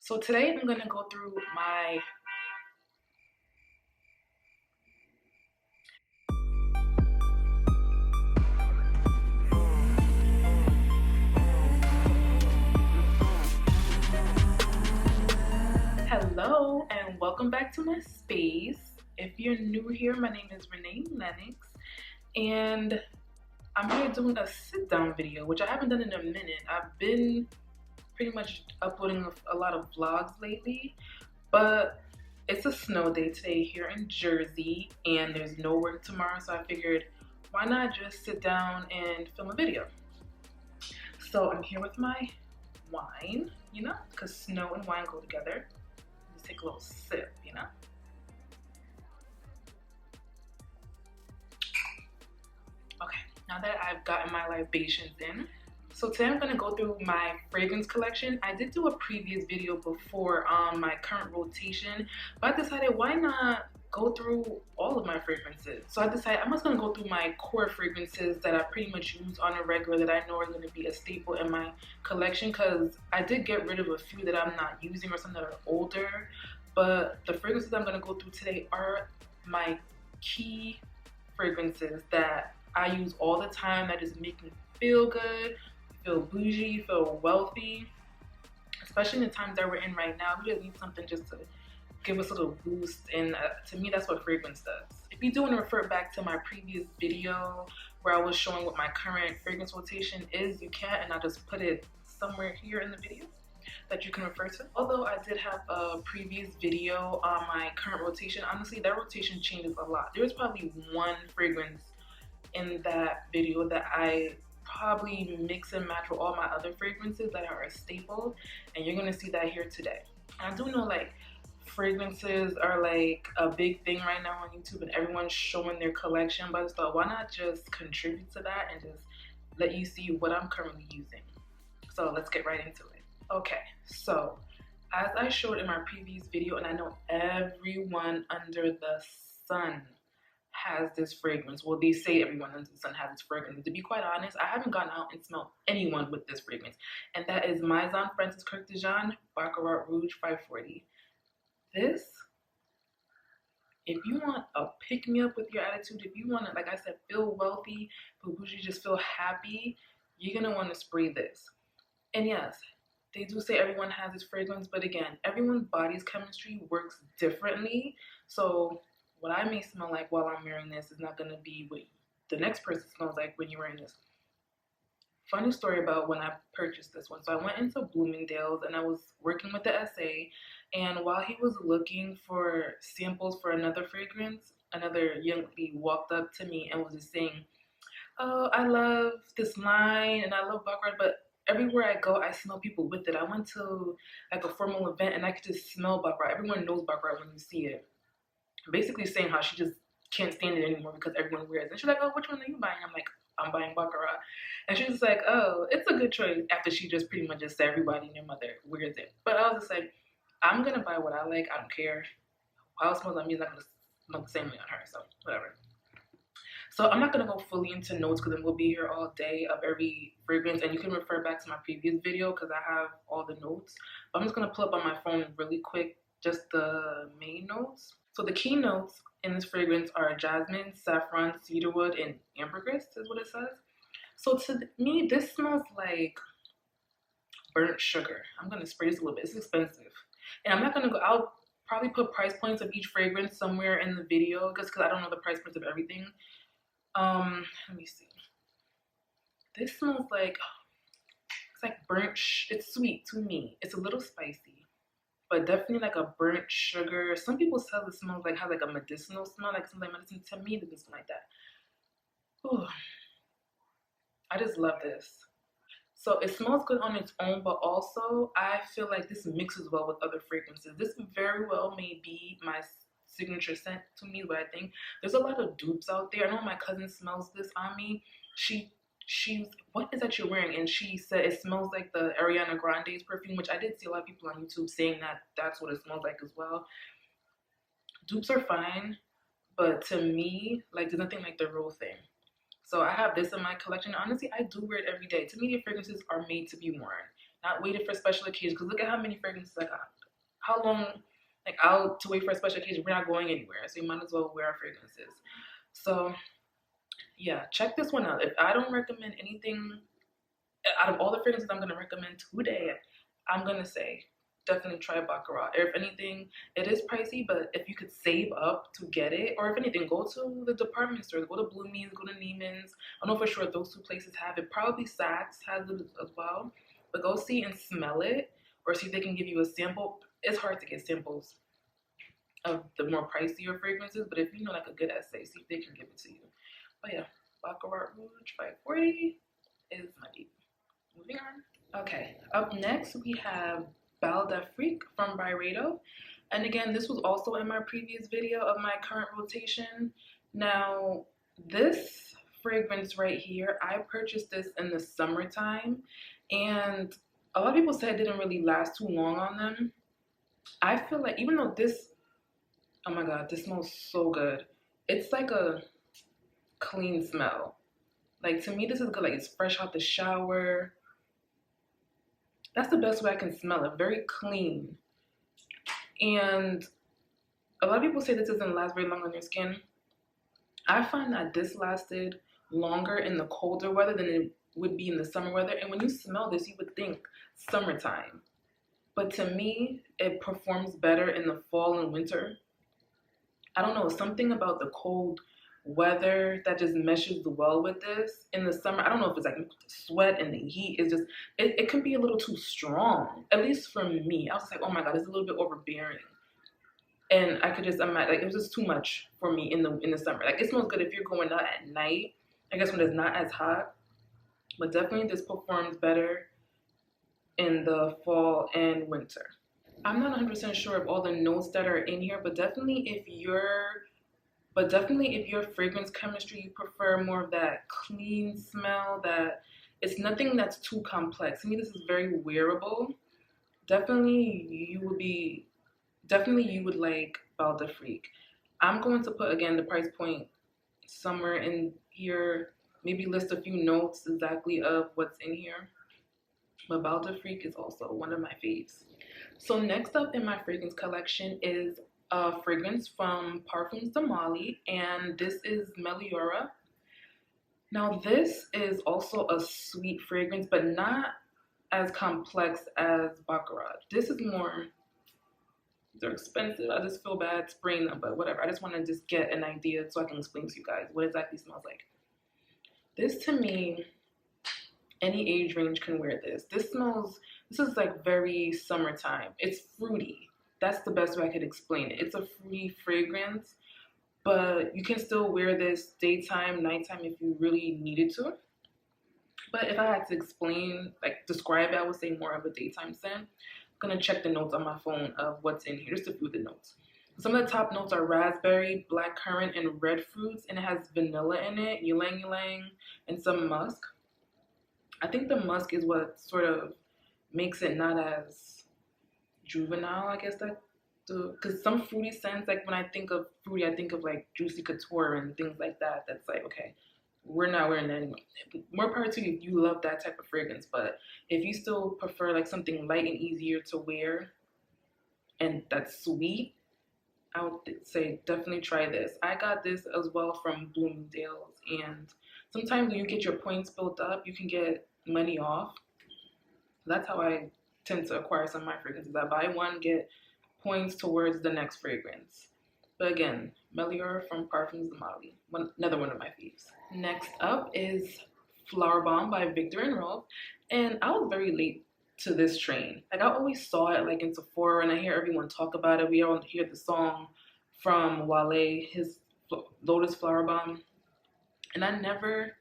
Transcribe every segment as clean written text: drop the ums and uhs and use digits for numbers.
So today I'm gonna go through my hello and welcome back to my space. If you're new here, my name is Renee Lennox and I'm here doing a sit down video, which I haven't done in a minute. I've been pretty much uploading a lot of vlogs lately, but it's a snow day today here in Jersey and there's no work tomorrow, so I figured why not just sit down and film a video. So I'm here with my wine, because snow and wine go together. Let's take a little sip, Okay, now that I've gotten my libations in, so today I'm gonna go through my fragrance collection. I did do a previous video before on my current rotation, but I decided why not go through all of my fragrances. So I decided I'm just gonna go through my core fragrances that I pretty much use on a regular that I know are gonna be a staple in my collection, because I did get rid of a few that I'm not using or some that are older, but the fragrances I'm gonna go through today are my key fragrances that I use all the time that just make me feel good, feel bougie, feel wealthy, especially in the times that we're in right now. We just need something just to give us a little boost, and to me that's what fragrance does. If you do want to refer back to my previous video where I was showing what my current fragrance rotation is, you can, and I'll just put it somewhere here in the video that you can refer to. Although I did have a previous video on my current rotation, honestly that rotation changes a lot. There's probably one fragrance in that video that I probably mix and match with all my other fragrances that are a staple, and you're gonna see that here today. And I do know fragrances are like a big thing right now on YouTube and everyone's showing their collection, but I just thought why not just contribute to that and just let you see what I'm currently using. So let's get right into it. Okay, so as I showed in my previous video, and I know everyone under the sun has this fragrance. Well, they say everyone under the sun has this fragrance. To be quite honest, I haven't gone out and smelled anyone with this fragrance, and that is Maison Francis Kirk de Jean Baccarat Rouge 540. This, if you want a pick-me-up with your attitude, if you want to, like I said, feel wealthy, feel bougie, just feel happy, you're going to want to spray this. And yes, they do say everyone has this fragrance, but again, everyone's body's chemistry works differently. So what I may smell like while I'm wearing this is not going to be what the next person smells like when you're wearing this. Funny story about when I purchased this one. So I went into Bloomingdale's and I was working with the SA, and while he was looking for samples for another fragrance, another young lady walked up to me and was just saying, "Oh, I love this line and I love Baccarat, but everywhere I go, I smell people with it. I went to like a formal event and I could just smell Baccarat. Everyone knows Baccarat when you see it." Basically saying how she just can't stand it anymore because everyone wears it. And she's like, "Oh, which one are you buying?" I'm like, "I'm buying Baccarat." And she's like, "Oh, it's a good choice," after she just pretty much just said everybody and their mother wears it. But I was just like, I'm going to buy what I like. I don't care how it smells on me. It's not going to smell the same way on her, so whatever. So I'm not going to go fully into notes because then we'll be here all day of every fragrance, and you can refer back to my previous video because I have all the notes. But I'm just going to pull up on my phone really quick just the main notes. So the key notes in this fragrance are jasmine, saffron, cedarwood, and ambergris is what it says. So to me, this smells like burnt sugar. I'm going to spray this a little bit. It's expensive. And I'm not going to go, I'll probably put price points of each fragrance somewhere in the video just because I don't know the price points of everything. Let me see. This smells like, it's like burnt, it's sweet to me. It's a little spicy, but definitely like a burnt sugar. Some people say it smells like, has like a medicinal smell, like something like medicine. To me, it doesn't smell like that. Ooh. I just love this. So it smells good on its own, but also I feel like this mixes well with other fragrances. This very well may be my signature scent to me, but I think there's a lot of dupes out there. I know my cousin smells this on me. She's, "What is that you're wearing?" And she said it smells like the Ariana Grande's perfume, which I did see a lot of people on YouTube saying that that's what it smells like as well. Dupes are fine, but to me, like, there's nothing like the real thing. So I have this in my collection. Honestly, I do wear it every day. To me, the fragrances are made to be worn. not waiting for special occasions. Because look at how many fragrances I got. How long, like, out to wait for a special occasion? We're not going anywhere, so you might as well wear our fragrances. So yeah, check this one out. If I don't recommend anything out of all the fragrances I'm gonna recommend today, I'm gonna say definitely try Baccarat. If anything, it is pricey, but if you could save up to get it, or if anything, go to the department stores, go to Blue Means, go to Neiman's. I know for sure those two places have it. Probably Saks has it as well, but go see and smell it, or see if they can give you a sample. It's hard to get samples of the more pricier fragrances, but if you know like a good essay, see if they can give it to you. But yeah, Baccarat Rouge 540 is my baby. Moving on. Okay, up next we have Bal D'Afrique-Byredo. And again, this was also in my previous video of my current rotation. Now, this fragrance right here, I purchased this in the summertime, and a lot of people said it didn't really last too long on them. I feel like, even though this, oh my god, this smells so good. It's like a clean smell. Like, to me, this is good. Like, it's fresh out the shower. That's the best way I can smell it. Very clean. And a lot of people say this doesn't last very long on your skin. I find that this lasted longer in the colder weather than it would be in the summer weather. And when you smell this, you would think summertime. But to me, it performs better in the fall and winter. I don't know, something about the cold weather that just meshes well with this. In the summer, I don't know if it's like sweat and the heat is just, it can be a little too strong, at least for me. I was like, oh my god, it's a little bit overbearing, and I could just imagine, like, it was just too much for me in the summer. Like, it smells good if you're going out at night, I guess, when it's not as hot, but definitely this performs better in the fall and winter. I'm not 100% sure of all the notes that are in here, but definitely if your fragrance chemistry, you prefer more of that clean smell, that it's nothing that's too complex. To me, this is very wearable. Definitely you would like Bal D'Afrique. I'm going to put, again, the price point somewhere in here, maybe list a few notes exactly of what's in here. But Bal D'Afrique is also one of my faves. So next up in my fragrance collection is a fragrance from Parfums de Marly, and this is Meliora. Now, this is also a sweet fragrance, but not as complex as Baccarat. This is more, they're expensive. I just feel bad spraying them, but whatever. I just want to just get an idea so I can explain to you guys what it exactly smells like. This, to me, any age range can wear this. This is like very summertime. It's fruity. That's the best way I could explain it. It's a fruity fragrance, but you can still wear this daytime, nighttime if you really needed to. But if I had to describe it, I would say more of a daytime scent. I'm gonna check the notes on my phone of what's in here, just a few of the notes. Some of the top notes are raspberry, blackcurrant, and red fruits, and it has vanilla in it, ylang ylang, and some musk. I think the musk is what sort of makes it not as juvenile, I guess, because some fruity scents, like when I think of fruity, I think of like Juicy Couture and things like that. That's like, okay, we're not wearing that anymore. More power to you if you love that type of fragrance, but if you still prefer like something light and easier to wear and that's sweet, I would say definitely try this. I got this as well from Bloomingdale's, and sometimes when you get your points built up, you can get money off. That's how I tend to acquire some of my fragrances. I buy one, get points towards the next fragrance. But again, Meliora from Parfums de Marly, another one of my faves. Next up is Flowerbomb-Viktor Rolf, and I was very late to this train. Like, I always saw it like in Sephora, and I hear everyone talk about it. We all hear the song from Wale, his Lotus Flower Bomb, and I never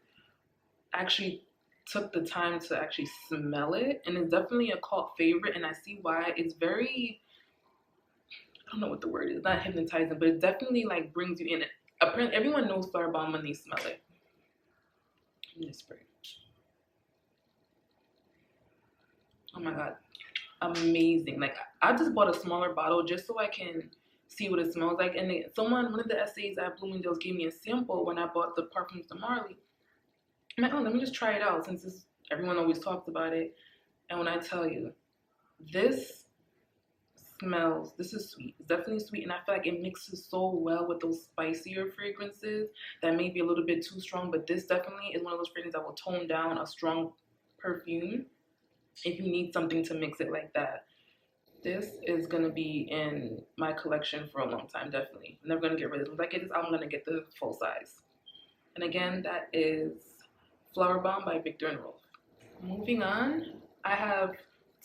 actually took the time to actually smell it, and it's definitely a cult favorite, and I see why. It's very, I don't know what the word is, not hypnotizing, but it definitely like brings you in. Apparently everyone knows Flower Bomb when they smell it. I'm gonna spray. Oh my god, amazing. Like, I just bought a smaller bottle just so I can see what it smells like, and one of the essays at Bloomingdale's gave me a sample when I bought the Parfums de Marly. I'm like, oh, let me just try it out since everyone always talks about it. And when I tell you, this smells, this is sweet. It's definitely sweet, and I feel like it mixes so well with those spicier fragrances that may be a little bit too strong, but this definitely is one of those fragrances that will tone down a strong perfume if you need something to mix it like that. This is gonna be in my collection for a long time, definitely. I'm never gonna get rid of it. If I get this, I'm gonna get the full size. And again, that is Flowerbomb by Viktor Rolf. Moving on, I have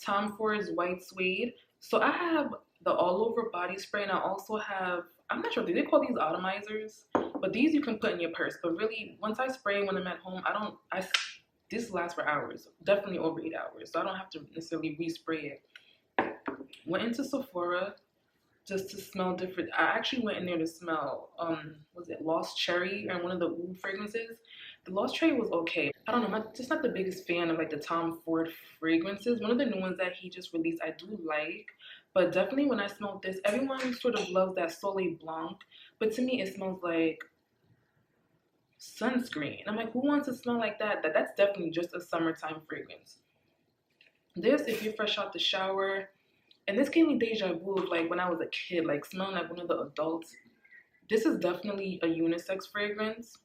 Tom Ford's White Suede. So I have the all over body spray, and I also have, I'm not sure, do they call these atomizers? But these you can put in your purse. But really, once I spray when I'm at home, this lasts for hours, definitely over 8 hours. So I don't have to necessarily respray it. Went into Sephora just to smell different. I actually went in there to smell, was it Lost Cherry and one of the oud fragrances. The Lost Cherry was okay. I don't know, I'm just not the biggest fan of like the Tom Ford fragrances. One of the new ones that he just released, I do like, but definitely when I smelled this, everyone sort of loves that Soleil Blanc, but to me it smells like sunscreen. I'm like, who wants to smell like that? That's definitely just a summertime fragrance. This, if you're fresh out the shower, and this gave me deja vu of like when I was a kid, like smelling like one of the adults. This is definitely a unisex fragrance.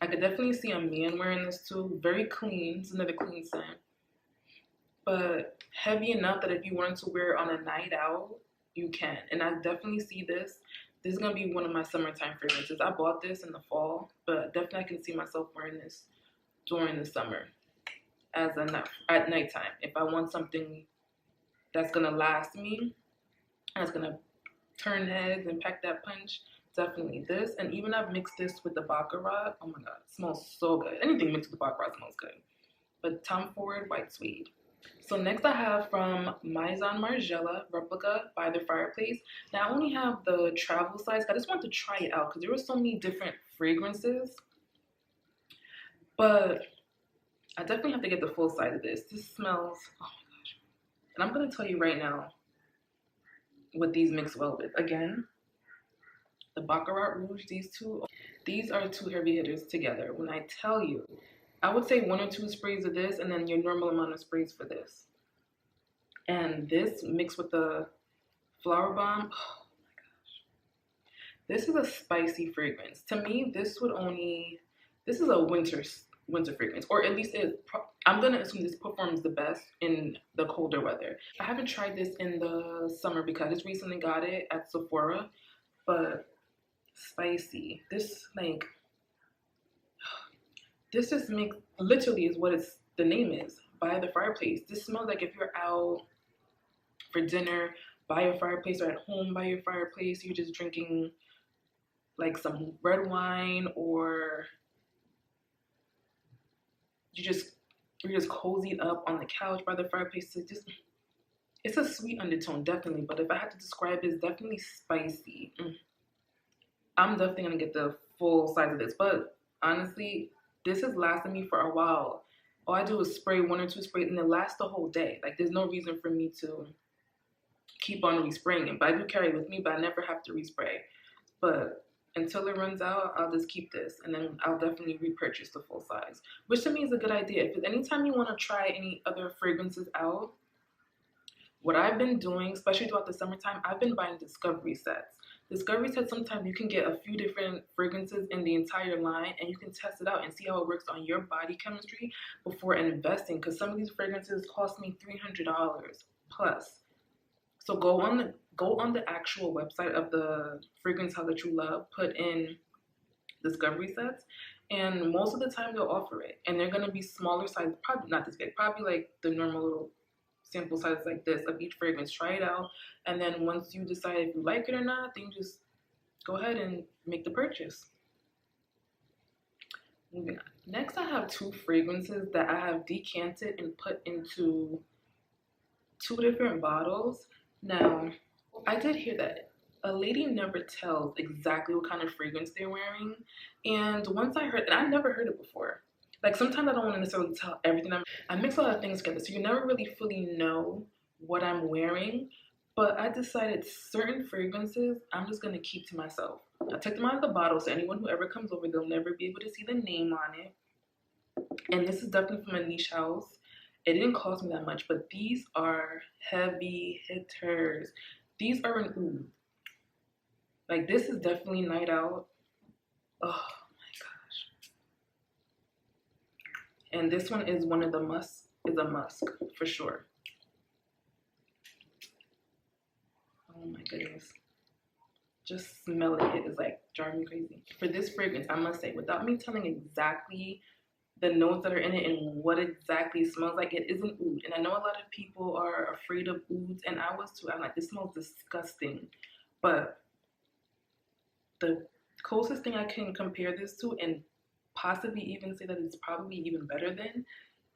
I could definitely see a man wearing this too. Very clean. It's another clean scent. But heavy enough that if you wanted to wear it on a night out, you can. And I definitely see this. This is going to be one of my summertime fragrances. I bought this in the fall, but definitely I can see myself wearing this during the summer as at nighttime. If I want something that's going to last me, that's going to turn heads and pack that punch, definitely this. And even I've mixed this with the Baccarat. Oh my god, it smells so good. Anything mixed with the Baccarat smells good. But Tom Ford White Suede. So next I have from Maison Margiela Replica by the Fireplace. Now I only have the travel size. I just want to try it out because there were so many different fragrances. But I definitely have to get the full size of this. This smells, oh my gosh. And I'm going to tell you right now what these mix well with. Again, the Baccarat Rouge, these are two heavy hitters together. When I tell you, I would say 1 or 2 sprays of this and then your normal amount of sprays for this. And this mixed with the Flowerbomb, oh my gosh. This is a spicy fragrance. To me, this is a winter fragrance, or at least I'm gonna assume this performs the best in the colder weather. I haven't tried this in the summer because I just recently got it at Sephora, but spicy. This just makes, literally is what the name is, by the fireplace. This smells like if you're out for dinner by your fireplace or at home by your fireplace, you're just drinking like some red wine, or you're just cozied up on the couch by the fireplace. It's a sweet undertone, definitely, but if I had to describe it, it's definitely spicy. I'm definitely gonna get the full size of this, but honestly, this has lasted me for a while. All I do is spray 1 or 2 sprays and it lasts the whole day. Like, there's no reason for me to keep on respraying it, but I do carry it with me, but I never have to respray. But until it runs out, I'll just keep this, and then I'll definitely repurchase the full size, which to me is a good idea. If anytime you want to try any other fragrances out, what I've been doing, especially throughout the summertime, I've been buying discovery sets. Discovery sets, sometimes you can get a few different fragrances in the entire line, and you can test it out and see how it works on your body chemistry before investing, because some of these fragrances cost me $300 plus. So go on the actual website of the fragrance house that you love, put in discovery sets, and most of the time they'll offer it, and they're going to be smaller size, probably not this big, probably like the normal little sample size like this of each fragrance. Try it out, and then once you decide if you like it or not, then you just go ahead and make the purchase. Moving on. Next, I have 2 fragrances that I have decanted and put into 2 different bottles. Now, I did hear that a lady never tells exactly what kind of fragrance they're wearing, and once I heard, and I never heard it before. Like, sometimes I don't want to necessarily tell everything. I mix a lot of things together, so you never really fully know what I'm wearing. But I decided certain fragrances I'm just going to keep to myself. I took them out of the bottle, so anyone who ever comes over, they'll never be able to see the name on it. And this is definitely from a niche house. It didn't cost me that much, but these are heavy hitters. These are an oud. Like, this is definitely night out. Oh my gosh. And this one is one of the musk, is a musk for sure. Oh my goodness. Just smelling it is like driving me crazy. For this fragrance, I must say, without me telling exactly the notes that are in it and what exactly it smells like, it is an oud. And I know a lot of people are afraid of ouds, and I was too. I'm like, this smells disgusting. But the closest thing I can compare this to, and possibly even say that it's probably even better than,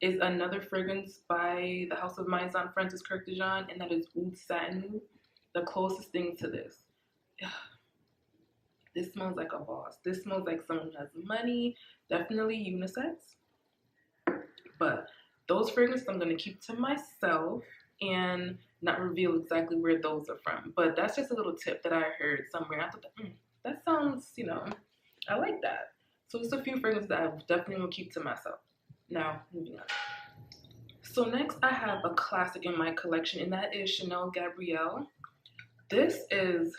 is another fragrance by the House of Maison Francis Kirk de Jean, and that is Oud Satin. The closest thing to this. This smells like a boss. This smells like someone who has money. Definitely unisex. But those fragrances I'm going to keep to myself and not reveal exactly where those are from. But that's just a little tip that I heard somewhere. I thought, that sounds, you know, I like that. So just a few fragrances that I definitely will keep to myself. Now, moving on. So next I have a classic in my collection, and that is Chanel Gabrielle. This is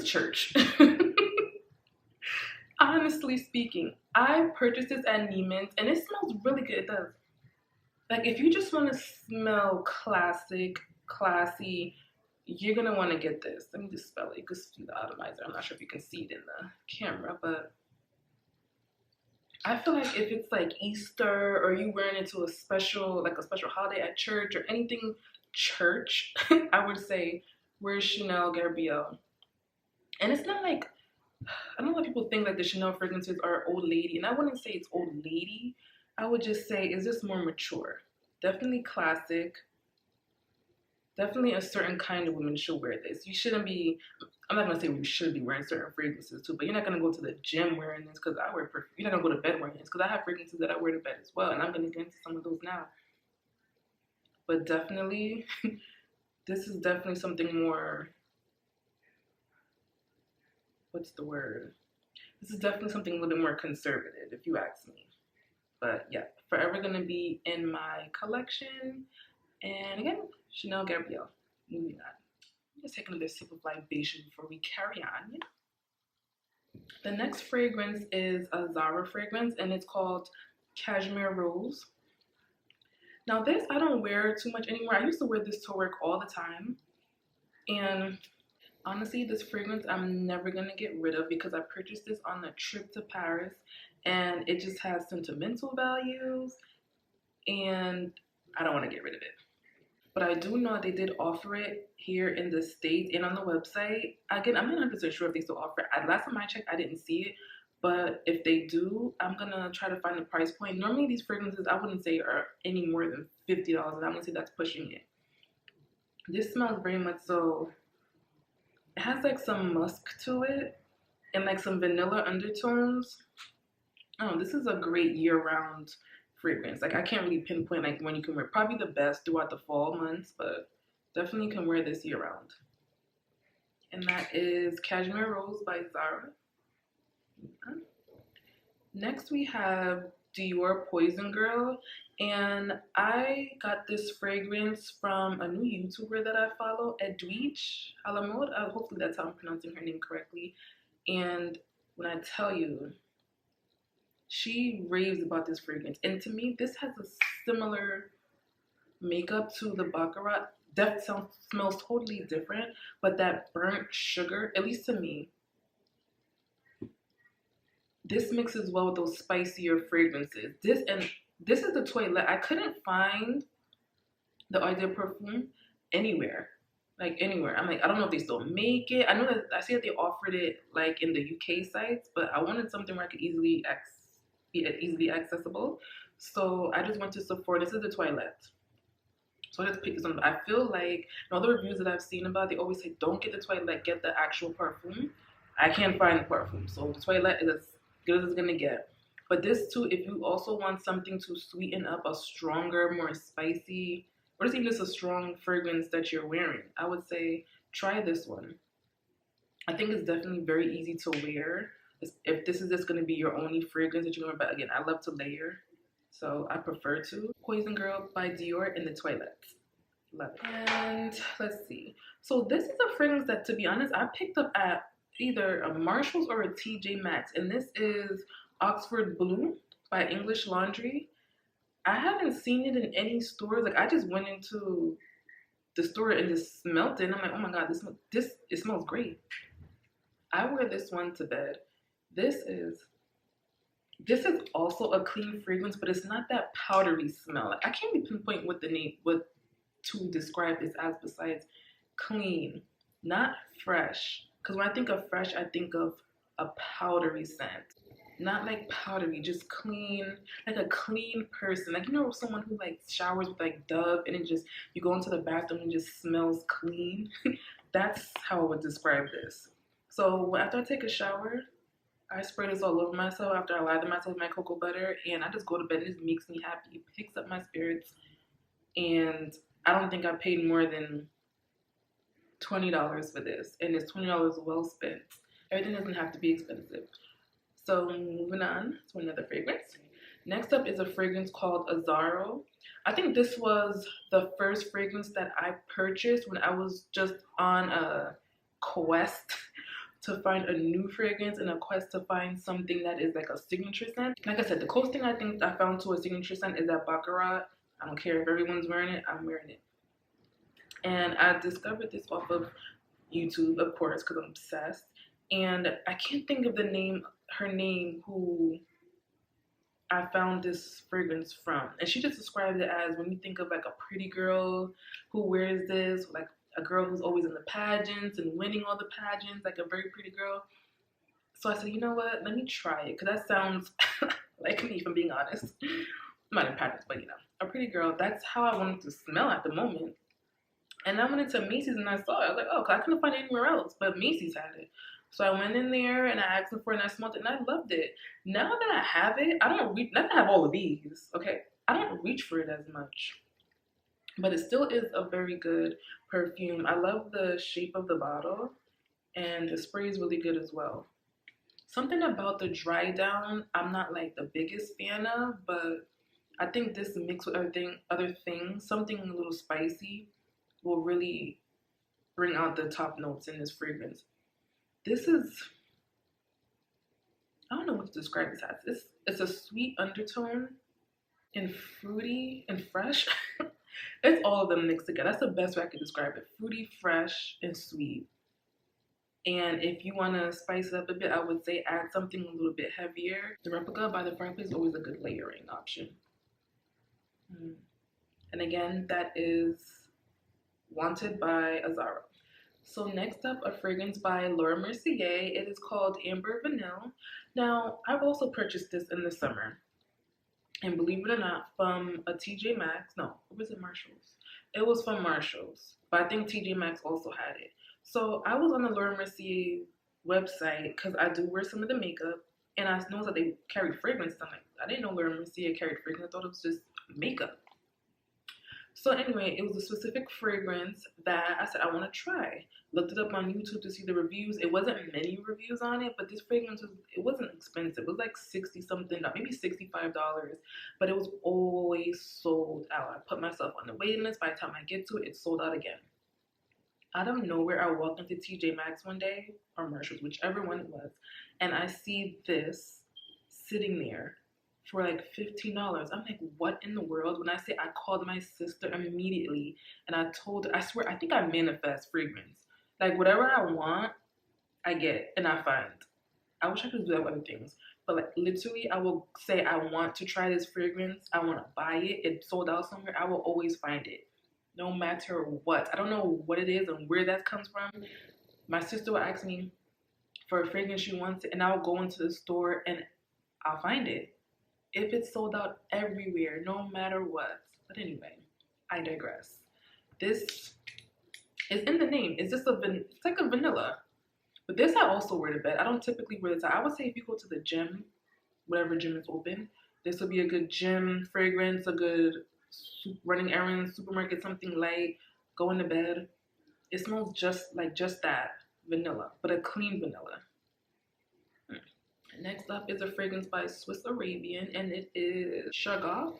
church. Honestly speaking, I purchased this at Neiman's and it smells really good. It does. Like, if you just want to smell classic, classy, you're going to want to get this. Let me just spell it. You can see the atomizer. I'm not sure if you can see it in the camera, but I feel like if it's like Easter or you wearing it to a special, like a special holiday at church or anything church, I would say wear Chanel Gabrielle. And it's not like, I know a lot of people think like the Chanel fragrances are old lady, and I wouldn't say it's old lady. I would just say it's just more mature. Definitely classic. Definitely a certain kind of woman should wear this. You shouldn't be, I'm not going to say we should be wearing certain fragrances too, but you're not going to go to the gym wearing this because I wear perfume. You're not going to go to bed wearing this because I have fragrances that I wear to bed as well, and I'm going to get into some of those now. But definitely, this is definitely something more, what's the word? This is definitely something a little bit more conservative, if you ask me. But yeah, forever going to be in my collection. And again, Chanel Gabrielle. Moving on. I'm just taking another sip of libation before we carry on. The next fragrance is a Zara fragrance, and it's called Cashmere Rose. Now this I don't wear too much anymore. I used to wear this to work all the time. And honestly, this fragrance I'm never going to get rid of because I purchased this on a trip to Paris, and it just has sentimental values, and I don't want to get rid of it. But I do know they did offer it here in the States and on the website. Again, I'm not 100% sure if they still offer it. Last time I checked, I didn't see it. But if they do, I'm going to try to find the price point. Normally, these fragrances, I wouldn't say are any more than $50. I'm going to say that's pushing it. This smells very much so, it has like some musk to it and like some vanilla undertones. Oh, this is a great year-round fragrance. Like, I can't really pinpoint like when you can wear. Probably the best throughout the fall months, but definitely can wear this year-round. And that is Cashmere Rose by Zara. Next we have Dior Poison Girl, and I got this fragrance from a new YouTuber that I follow, Edwige Alamode. Hopefully that's how I'm pronouncing her name correctly. And when I tell you, she raves about this fragrance. And to me, this has a similar makeup to the Baccarat. That smells totally different, but that burnt sugar, at least to me, this mixes well with those spicier fragrances. This is the Toilette. I couldn't find the Eau de Perfume anywhere. Like anywhere. I'm like, I don't know if they still make it. I know that I see that they offered it like in the UK sites, but I wanted something where I could be easily accessible. So I just went to Sephora. This is the Toilette. So I just picked this one. I feel like in all the reviews that I've seen about it, they always say don't get the Toilette, get the actual perfume. I can't find the perfume, so the Toilette is as good as it's gonna get. But this too, if you also want something to sweeten up a stronger, more spicy, or just even just a strong fragrance that you're wearing, I would say try this one. I think it's definitely very easy to wear. if this is just going to be your only fragrance that you're going to, but again, I love to layer, so I prefer to. Poison Girl by Dior in the Toilet. Love it. And let's see. So this is a fragrance that, to be honest, I picked up at either a Marshalls or a TJ Maxx, and this is Oxford Blue by English Laundry. I haven't seen it in any stores. Like, I just went into the store and just smelled it, and I'm like, oh my god, it smells great. I wear this one to bed. This is also a clean fragrance, but it's not that powdery smell. Like, I can't even pinpoint what to describe this as besides clean, not fresh. Because when I think of fresh, I think of a powdery scent. Not like powdery, just clean, like a clean person. Like, you know, someone who like showers with like Dove and it just, you go into the bathroom and it just smells clean. That's how I would describe this. So after I take a shower, I spray this all over myself after I lather myself with my cocoa butter, and I just go to bed. It just makes me happy. It picks up my spirits, and I don't think I paid more than $20 for this, and it's $20 well spent. Everything doesn't have to be expensive. So moving on to another fragrance. Next up is a fragrance called Azzaro. I think this was the first fragrance that I purchased when I was just on a quest to find a new fragrance and a quest to find something that is like a signature scent. Like I said, the closest thing I think I found to a signature scent is that Baccarat. I don't care if everyone's wearing it, I'm wearing it. And I discovered this off of YouTube, of course, because I'm obsessed. And I can't think of her name, who I found this fragrance from. And she just described it as, when you think of like a pretty girl who wears this, like a girl who's always in the pageants and winning all the pageants, like a very pretty girl. So I said, you know what, let me try it, because that sounds like me, if I'm being honest. I'm not in pageants, but you know, a pretty girl. That's how I wanted to smell at the moment. And I went into Macy's and I saw it. I was like, oh, I couldn't find it anywhere else, but Macy's had it. So I went in there and I asked them for it and I smelled it and I loved it. Now that I have it, I don't reach, not to have all of these, okay? I don't reach for it as much. But it still is a very good perfume. I love the shape of the bottle, and the spray is really good as well. Something about the dry down, I'm not like the biggest fan of, but I think this mixed with other things, something a little spicy, will really bring out the top notes in this fragrance. This is, I don't know what to describe this as. It's a sweet undertone and fruity and fresh. It's all of them mixed together. That's the best way I could describe it. Fruity, fresh, and sweet. And if you want to spice it up a bit, I would say add something a little bit heavier. The Replica by the Fireplace is always a good layering option. And again, that is Wanted by Azzaro. So next up, a fragrance by Laura Mercier. It is called Ambre Vanille. Now, I've also purchased this in the summer. And believe it or not, from a TJ Maxx. No, or was it Marshalls? It was from Marshalls. But I think TJ Maxx also had it. So I was on the Laura Mercier website because I do wear some of the makeup. And I noticed that they carried fragrance. I'm like, I didn't know Laura Mercier carried fragrance. I thought it was just makeup. So anyway, it was a specific fragrance that I said I want to try. Looked it up on YouTube to see the reviews. It wasn't many reviews on it, but this fragrance it wasn't expensive. It was like 60 something, maybe $65, but it was always sold out. I put myself on the waiting list. By the time I get to it, it's sold out again. Out of nowhere, I walked into TJ Maxx one day, or Marshalls, whichever one it was, and I see this sitting there for like $15. I'm like, what in the world? When I say, I called my sister immediately and I told her, I swear, I think I manifest fragrance. Like, whatever I want, I get and I find. I wish I could do that with other things. But like, literally, I will say, I want to try this fragrance. I want to buy it. It's sold out somewhere. I will always find it, no matter what. I don't know what it is and where that comes from. My sister will ask me for a fragrance she wants it, and I'll go into the store and I'll find it. If it's sold out everywhere, no matter what. But anyway, I digress. This is in the name. It's just it's like a vanilla. But this I also wear to bed. I don't typically wear this out. I would say if you go to the gym, whatever gym is open, this would be a good gym fragrance, a good running errands, supermarket, something light, going to bed. It smells just like that, vanilla, but a clean vanilla. Next up is a fragrance by Swiss Arabian, and it is Shagaf.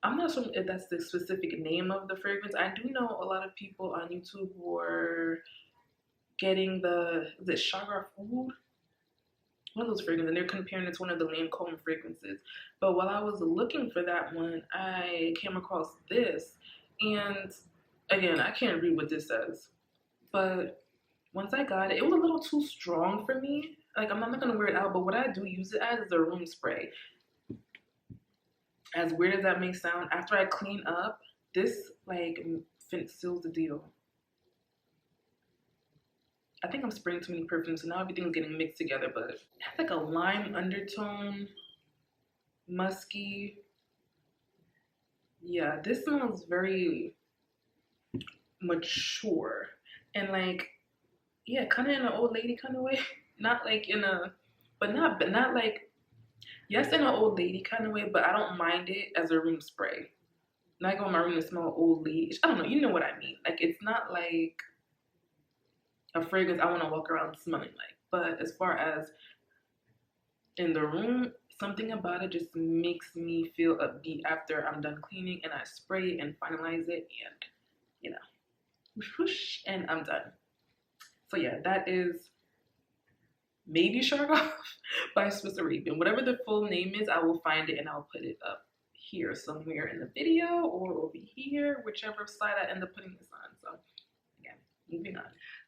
I'm not sure if that's the specific name of the fragrance. I do know a lot of people on YouTube were getting the Shagaf Oud, one of those fragrances, and they're comparing it to one of the Lancome fragrances. But while I was looking for that one, I came across this, and again, I can't read what this says, but once I got it, it was a little too strong for me. Like, I'm not gonna wear it out, but what I do use it as is a room spray. As weird as that may sound, after I clean up, this like seals the deal. I think I'm spraying too many perfumes, so now everything's getting mixed together, but it has like a lime undertone, musky. Yeah, this smells very mature and like, yeah, kind of in an old lady kind of way. Not like in a, but not like, yes, in an old lady kind of way, but I don't mind it as a room spray. Not go in my room and smell old lady. I don't know, you know what I mean. Like, it's not like a fragrance I want to walk around smelling like. But as far as in the room, something about it just makes me feel upbeat after I'm done cleaning and I spray and finalize it and, you know, whoosh, whoosh, and I'm done. So yeah, that is maybe Shargoff by Swiss Arabian. Whatever the full name is, I will find it and I'll put it up here somewhere in the video or over here, whichever side I end up putting this on. So again, moving on.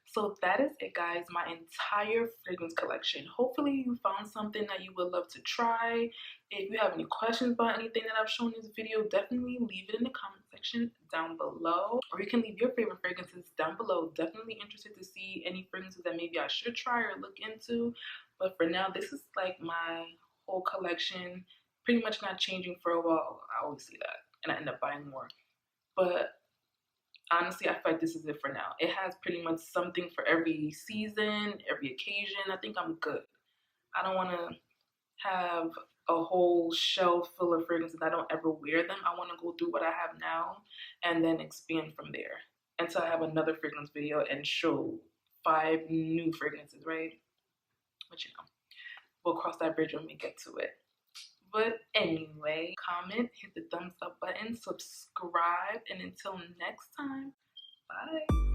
So that is it, guys, my entire fragrance collection. Hopefully you found something that you would love to try. If you have any questions about anything that I've shown in this video, definitely leave it in the comment section down below. Or you can leave your favorite fragrances down below. Definitely interested to see any fragrances that maybe I should try or look into. But for now, this is like my whole collection. Pretty much not changing for a while. I always see that and I end up buying more. But honestly, I feel like this is it for now. It has pretty much something for every season, every occasion. I think I'm good. I don't want to have a whole shelf full of fragrances. I don't ever wear them. I want to go through what I have now and then expand from there until I have another fragrance video and show 5 new fragrances, right? But you know, we'll cross that bridge when we get to it. But anyway, comment, hit the thumbs up button, subscribe, and until next time, bye.